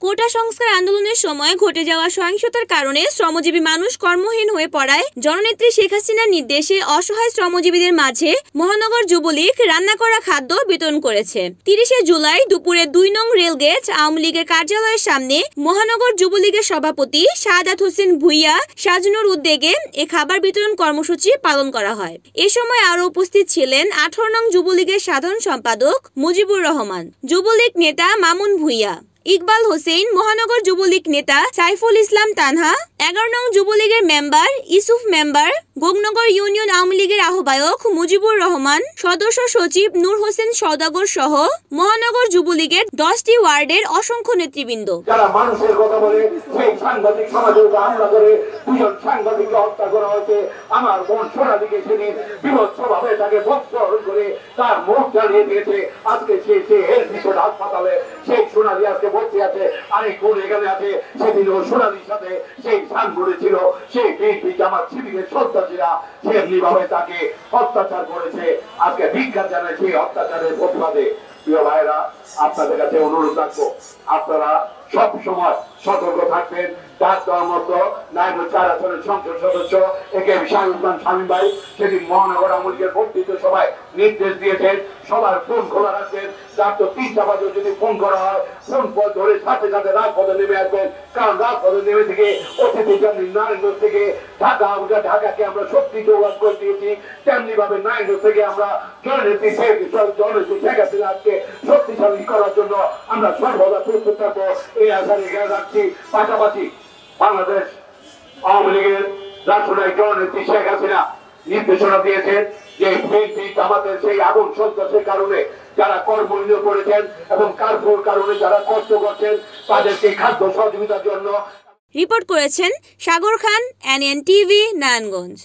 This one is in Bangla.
কোটা সংস্কার আন্দোলনের সময় ঘটে যাওয়া সহিংসতার কারণে শ্রমজীবী মানুষ কর্মহীন হয়ে পড়ায় জননেত্রী শেখ হাসিনার নির্দেশে অসহায় শ্রমজীবীদের মাঝে মহানগর যুবলীগ রান্না করা খাদ্য বিতরণ করেছে। 30 জুলাই দুপুরে 2 নং রেলগেট আওয়ামী লীগের কার্যালয়ের সামনে মহানগর যুবলীগের সভাপতি শাহাদাত হোসেন ভুইয়া সাজানোর উদ্যোগে এ খাবার বিতরণ কর্মসূচি পালন করা হয়। এ সময় আরও উপস্থিত ছিলেন 18 নং যুবলীগের সাধারণ সম্পাদক মুজিবুর রহমান, যুবলীগ নেতা মামুন ভুইয়া, ইকবাল হোসেন, মহানগর যুবলীগ নেতা সাইফুল ইসলাম তানহা, 11 নং যুবলীগের member Yusuf member, Gognagar union Awami লীগের আহ্বায়ক মুজিবুর রহমান, সদস্য সচিব নূর হোসেন সওদাগর সহ মহানগর যুবলীগের 10টি ওয়ার্ডের অসংখ্য নেতৃবৃন্দ। যারা মানুষের কথা বলে সেই সাংবাদিক সমাজের উপর হামলা করে 2 জন সাংবাদিককে হত্যা করা হয়েছে। আমার বোন সোনালীকে সেদিন বিভৎসভাবে তাকে বক্সহরণ করে তার মুখ জ্বালিয়ে দিয়েছে। আজকে সে এর ভিতর হাসপাতালে সেই সোনালী আজকে বসে আছে, আরেক বোন এখানে আছে। সেদিনও সোনালীর সাথে সেই সাংবাদিক ছিল, সেই বিএনপি জামাত শিবিরের সন্ত্রাসীরা সেমনি ভাবে তাকে অত্যাচার করেছে। আজকে ভিক্ষা জানায় সেই অত্যাচারের প্রতিবাদে। প্রিয় ভাইরা, আপনাদের কাছে অনুরোধ রাখবো, আপনারা সব সময় সতর্ক থাকবেন। ডাক দেওয়ার মতো নাইব 4 আসনের সংসদ সদস্য একে শামীম ভাই সেদিন মহানগর আওয়ামী লীগের বর্ধিত সভায় নির্দেশ দিয়েছেন সবার ফোন খোলা রাখবেন। যার তো 3টা বাজে যদি ফোন করা হয় ফোন ধরে সাথে সাথে রাজপথে নেমে আসবেন। কারণ রাজপথে নেমে থেকে অতিথি নারায়ণগঞ্জ থেকে ঢাকাকে আমরা শক্তি যোগান করে দিয়েছি, তেমনি ভাবে নারায়ণগঞ্জ থেকে আমরা জননেত্রী শেখ হাসিনাকে শক্তিশালী করার জন্য আমরা সর্বদা প্রস্তুত থাকবো, এই আশা রেখে রাখছি। পাশাপাশি বাংলাদেশ আওয়ামী লীগের রাষ্ট্রনায়ক জননেত্রী শেখ হাসিনা নির্দেশনা দিয়েছেন যে বিএনপি জামাতের সেই আগুন সন্ত্রাসের কারণে যারা কর্মহীন করেছেন এবং কারফুর কারণে যারা কষ্ট করছেন তাদেরকে খাদ্য সহযোগিতার জন্য। রিপোর্ট করেছেন সাগর খান, NN TV, নারায়ণগঞ্জ।